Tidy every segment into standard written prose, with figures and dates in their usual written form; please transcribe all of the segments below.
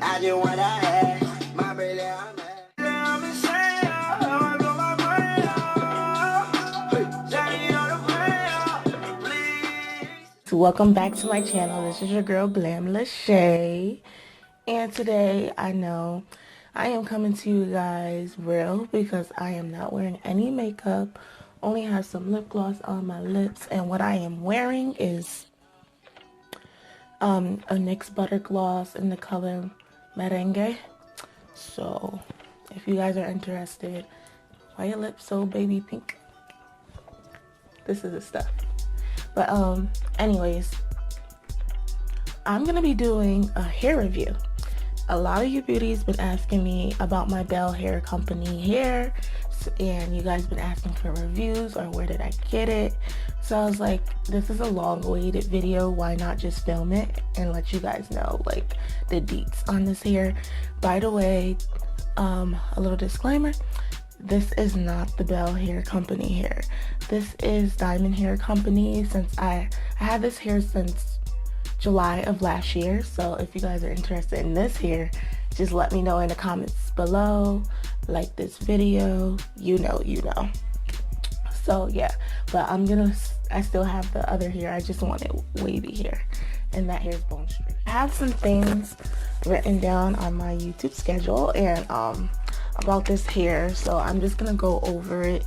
I just want to have my BELE, I'm at. So welcome back to my channel. This is your girl SLAYYYY, and today I know I am coming to you guys real because I am not wearing any makeup, only have some lip gloss on my lips, and what I am wearing is a NYX butter gloss in the color merengue. So if you guys are interested, why your lips so baby pink? This is the stuff. But anyways, I'm gonna be doing a hair review. A lot of you beauties been asking me about my BELE hair company hair, and you guys been asking for reviews or where did I get it. So I was like, this is a long awaited video, why not just film it and let you guys know like the deets on this hair. By the way, a little disclaimer, this is not the BELE hair company hair. This is Diamond Hair Company. Since I had this hair since July of last year. So if you guys are interested in this hair, just let me know in the comments below. Like this video, you know. So yeah, but I still have the other hair. I just want it wavy hair, and that hair is bone straight. I have some things written down on my YouTube schedule and about this hair, so I'm just gonna go over it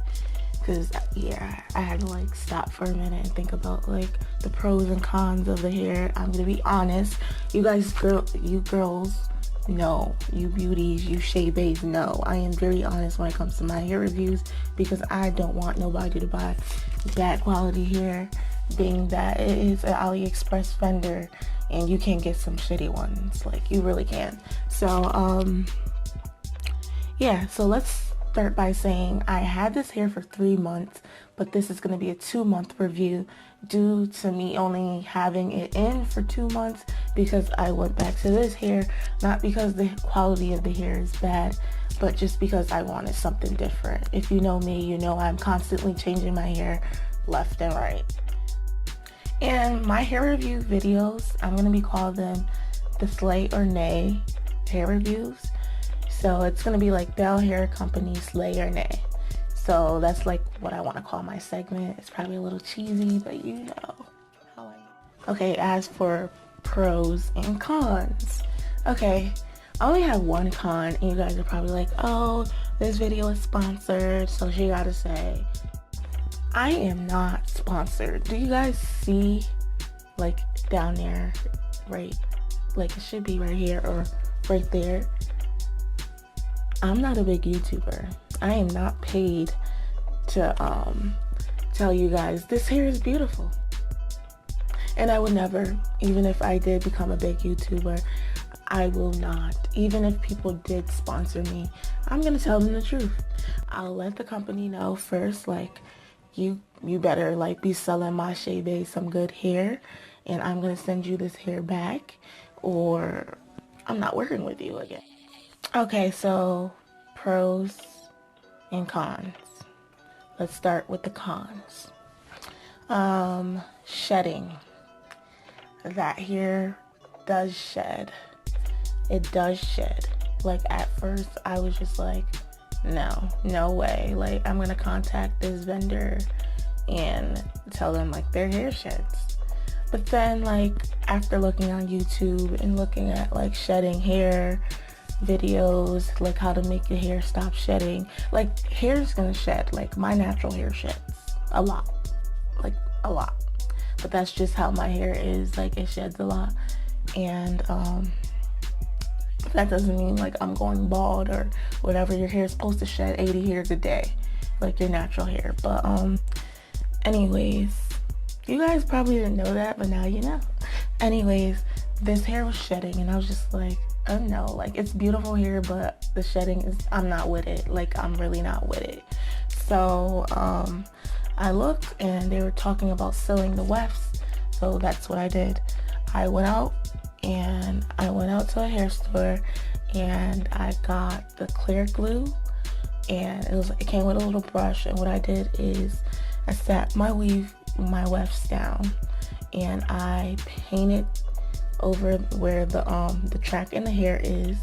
because yeah, I had to like stop for a minute and think about like the pros and cons of the hair. I'm gonna be honest, you girls know, you beauties, you shea babes know, I am very honest when it comes to my hair reviews because I don't want nobody to buy bad quality hair, being that it is an AliExpress vendor and you can get some shitty ones, like you really can. So yeah, so let's start by saying I had this hair for 3 months, but this is going to be a 2-month review due to me only having it in for 2 months because I went back to this hair, not because the quality of the hair is bad, but just because I wanted something different. If you know me, you know I'm constantly changing my hair left and right. And my hair review videos, I'm going to be calling them the Slay or Nay hair reviews. So it's going to be like BELE Hair Company Slay or Nay. So that's like what I want to call my segment. It's probably a little cheesy, but you know how I am. Okay, as for pros and cons. Okay, I only have one con, and you guys are probably like, oh, this video is sponsored, so she gotta say. I am not sponsored. Do you guys see, like, down there, right? Like, it should be right here or right there. I'm not a big YouTuber. I am not paid to tell you guys this hair is beautiful. And I would never, even if I did become a big YouTuber, I will not. Even if people did sponsor me, I'm gonna tell them the truth. I'll let the company know first, like, you better like be selling my shea babe some good hair, and I'm gonna send you this hair back, or I'm not working with you again. Okay, so pros and cons. Let's start with the cons. Shedding. That hair does shed. It does shed. Like at first I was just like, no way. Like I'm gonna contact this vendor and tell them like their hair sheds. But then like after looking on YouTube and looking at like shedding hair videos, like how to make your hair stop shedding, like hair is gonna shed. Like my natural hair sheds a lot, like a lot, but that's just how my hair is. Like it sheds a lot, and that doesn't mean like I'm going bald or whatever. Your hair is supposed to shed 80 hairs a day, like your natural hair. But anyways, you guys probably didn't know that, but now you know. Anyways, this hair was shedding and I was just like, oh no, like it's beautiful hair, but the shedding is, I'm not with it. Like I'm really not with it. So I looked and they were talking about sealing the wefts, so that's what I did. I went out to a hair store and I got the clear glue, and it came with a little brush, and what I did is I sat my wefts down and I painted over where the track in the hair is,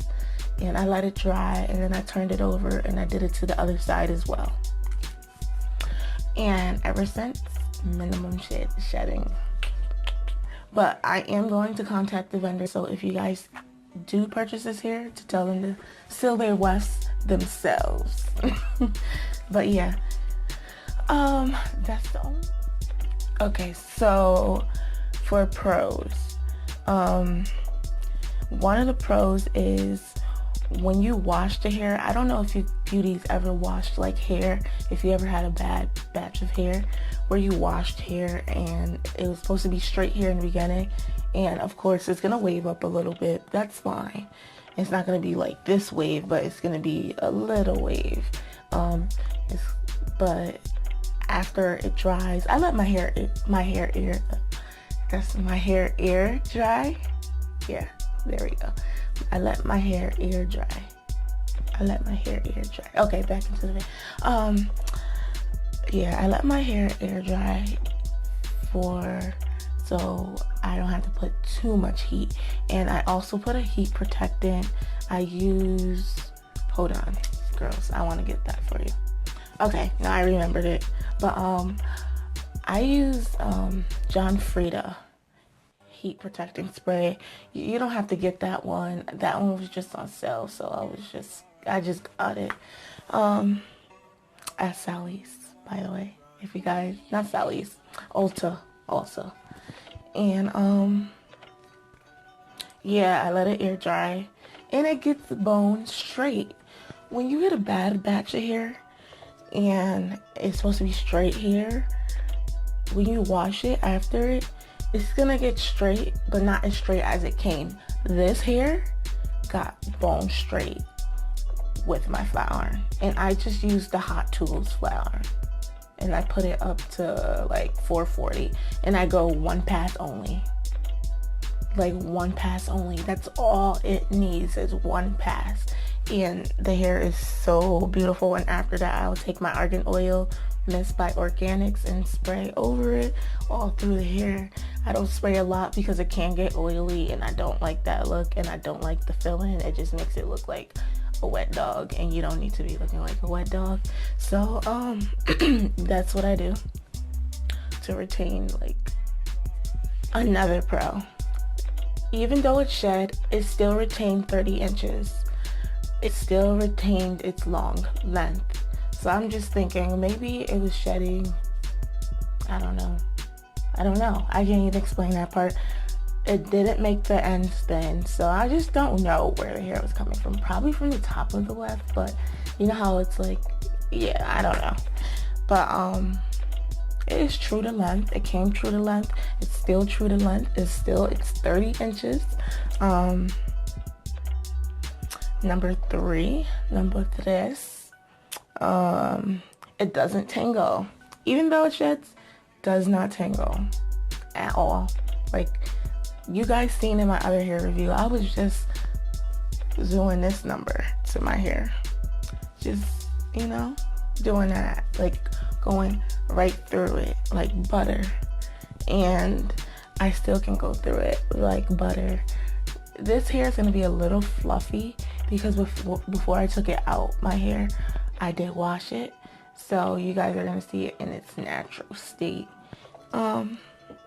and I let it dry, and then I turned it over and I did it to the other side as well. And ever since, minimum shedding. But I am going to contact the vendor, so if you guys do purchase this hair, to tell them to seal their West themselves. But yeah, that's the only. Okay, so for pros, one of the pros is when you wash the hair. I don't know if you beauties ever washed like hair, if you ever had a bad batch of hair where you washed hair and it was supposed to be straight hair in the beginning, and of course it's gonna wave up a little bit. That's fine. It's not gonna be like this wave, but it's gonna be a little wave. But after it dries, I let my hair air dry. Yeah, there we go. I let my hair air dry. Okay, back into the yeah, I let my hair air dry so I don't have to put too much heat. And I also put a heat protectant. I use, hold on, girls, I want to get that for you. Okay, now I remembered it. But I use John Frieda heat protecting spray. You don't have to get that one. That one was just on sale, so I just got it at Sally's, by the way. If you guys, not Sally's, Ulta also. And yeah, I let it air dry and it gets the bone straight. When you get a bad batch of hair and it's supposed to be straight hair, when you wash it after it's gonna get straight, but not as straight as it came. This hair got bone straight with my flat iron, and I just used the Hot Tools flat iron, and I put it up to like 440, and I go one pass only. Like one pass only. That's all it needs is one pass, and the hair is so beautiful. And after that, I'll take my argan oil Mist by Organics and spray over it all through the hair. I don't spray a lot because it can get oily, and I don't like that look, and I don't like the fill-in. It just makes it look like a wet dog, and you don't need to be looking like a wet dog. So that's what I do to retain like another pro. Even though it's shed, it still retained 30 inches. It still retained its long length. So I'm just thinking maybe it was shedding. I don't know. I can't even explain that part. It didn't make the ends thin, so I just don't know where the hair was coming from. Probably from the top of the weft, but you know how it's like, yeah, I don't know. But it is true to length. It came true to length. It's still true to length. It's 30 inches. Number three. It doesn't tingle. Even though it sheds, does not tingle at all. Like you guys seen in my other hair review, I was just doing this number to my hair. Just, doing that. Like going right through it like butter. And I still can go through it like butter. This hair is going to be a little fluffy because before I took it out my hair, I did wash it. So you guys are going to see it in its natural state.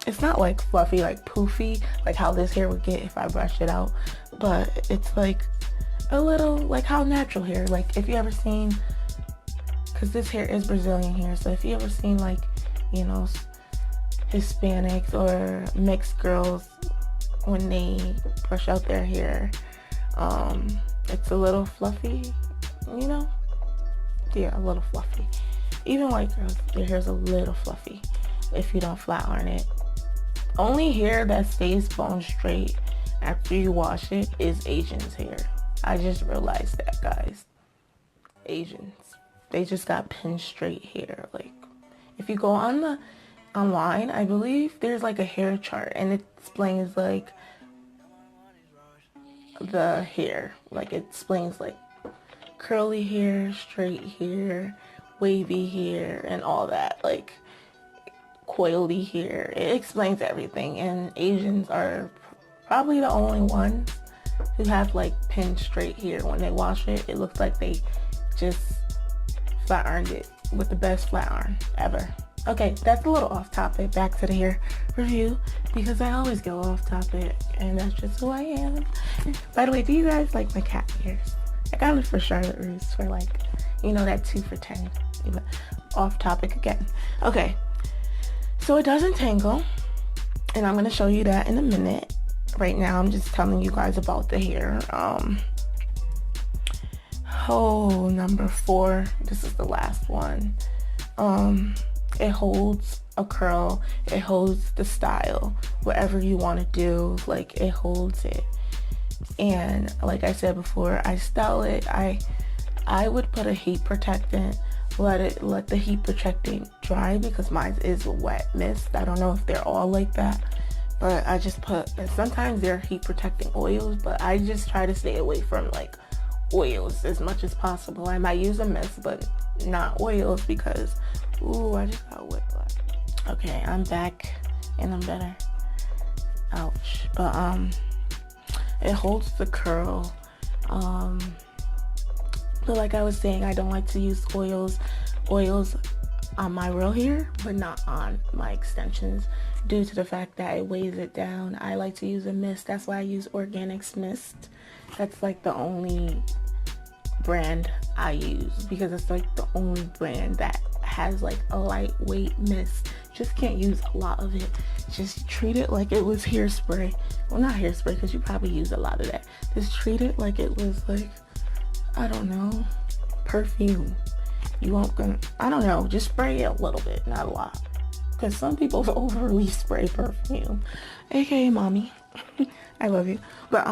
It's not like fluffy, like poofy, like how this hair would get if I brushed it out. But it's like a little like how natural hair, like if you ever seen, because this hair is Brazilian hair, so if you ever seen like, Hispanics or mixed girls when they brush out their hair, it's a little fluffy, yeah, a little fluffy. Even white girls, their hair's a little fluffy if you don't flat iron it. Only hair that stays bone straight after you wash it is Asians' hair. I just realized that, guys. Asians, they just got pin straight hair. Like if you go online, I believe there's like a hair chart and it explains like the hair. Like it explains like curly hair, straight hair, wavy hair, and all that, like coily hair. It explains everything, and Asians are probably the only ones who have like pinned straight here. When they wash it, it looks like they just flat ironed it with the best flat iron ever. Okay, that's a little off topic. Back to the hair review, because I always go off topic and that's just who I am. By the way, do you guys like my cat ears? I got it for Charlotte Russe for like, you know, that 2 for $10. Off topic again. Okay, so it doesn't tangle, and I'm gonna show you that in a minute. Right now I'm just telling you guys about the hair. Number 4, this is the last one. It holds a curl, it holds the style, whatever you want to do, like it holds it. And like I said before, I style it. I would put a heat protectant, let the heat protectant dry, because mine is a wet mist. I don't know if they're all like that, but I just put, and sometimes they're heat protecting oils, but I just try to stay away from like oils as much as possible. I might use a mist, but not oils, because ooh, I just got whiplash. Okay, I'm back and I'm better. Ouch. But it holds the curl. But like I was saying, I don't like to use oils on my real hair, but not on my extensions, due to the fact that it weighs it down. I like to use a mist. That's why I use Organics Mist. That's like the only brand I use, because it's like the only brand that has like a lightweight mist. Just can't use a lot of it. Just treat it like it was hairspray. Well, not hairspray, because you probably use a lot of that. Just treat it like it was like, I don't know, perfume. You won't gonna, I don't know, just spray it a little bit, not a lot, because some people overly spray perfume, aka mommy. I love you. But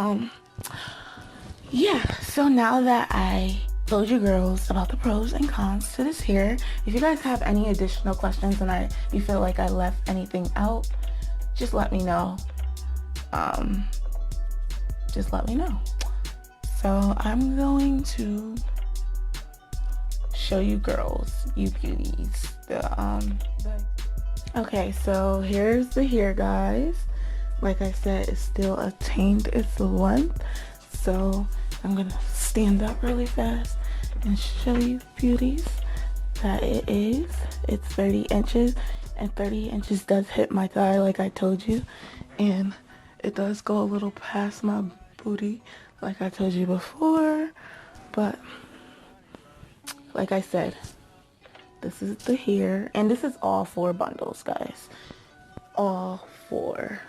yeah, so now that I told you girls about the pros and cons to this hair, if you guys have any additional questions and you feel like I left anything out, just let me know. Just let me know. So I'm going to show you girls, you beauties, okay, so here's the hair, guys. Like I said, it's still attained its length, so I'm gonna stand up really fast and show you beauties that it's 30 inches, and 30 inches does hit my thigh, like I told you, and it does go a little past my booty, like I told you before. But like I said, this is the hair, and this is all 4 bundles, guys, all 4.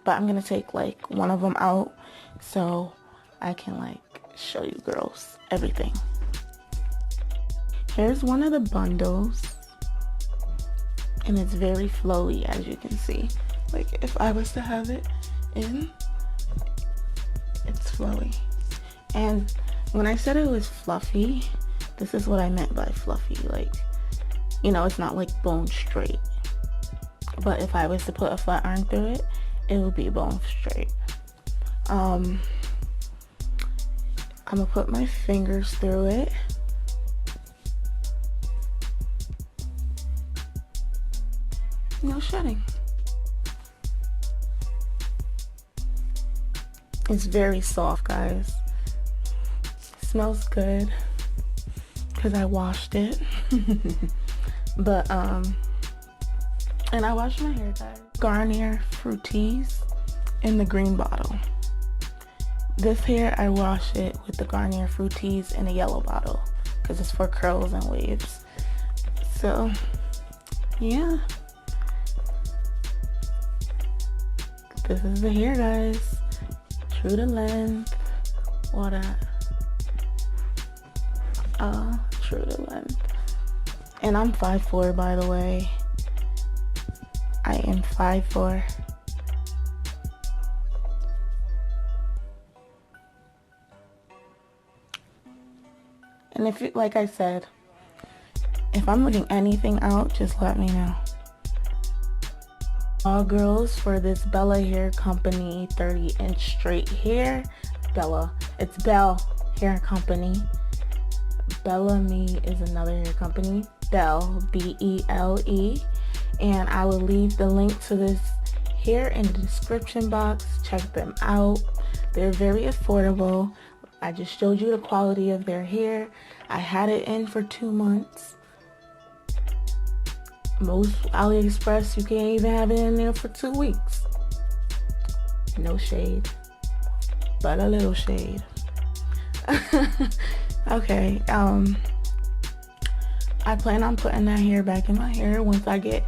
But I'm gonna take like one of them out so I can like show you girls everything. Here's one of the bundles, and it's very flowy, as you can see. Like if I was to have it in, it's flowy. And when I said it was fluffy, this is what I meant by fluffy. Like, you know, it's not like bone straight, but if I was to put a flat iron through it, it would be bone straight. I'm gonna put my fingers through it. No shedding. It's very soft, guys. Smells good because I washed it. But and I washed my hair, guys. Garnier Fructis in the green bottle. This hair, I wash it with the Garnier Fructis in a yellow bottle because it's for curls and waves. So yeah, this is the hair, guys. True to length. All that. True to length. And I'm 5'4", by the way. I am 5'4". And if it, like I said, if I'm leaving anything out, just let me know. All girls, for this BELE Hair Company 30-inch straight hair. BELE. It's BELE Hair Company. BELE is another hair company. BELE, B-E-L-E. And I will leave the link to this here in the description box. Check them out. They're very affordable. I just showed you the quality of their hair. I had it in for 2 months. Most AliExpress, you can't even have it in there for 2 weeks. No shade, but a little shade. Okay, I plan on putting that hair back in my hair once I get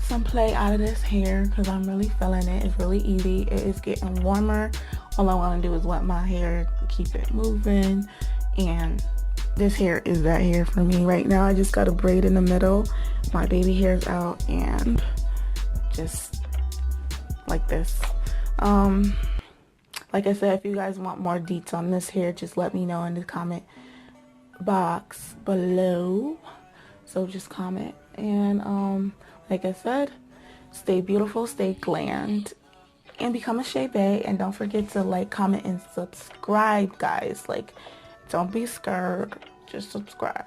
some play out of this hair, because I'm really feeling it. It's really easy. It is getting warmer. All I want to do is wet my hair, keep it moving, and this hair is that hair for me right now. I just got a braid in the middle. My baby hair's out, and just like this. Like I said, if you guys want more deets on this hair, just let me know in the comment box below. So just comment. And like I said, stay beautiful, stay glammed, and become a Shay Bae. And don't forget to like, comment, and subscribe, guys. Like, don't be scared, just subscribe.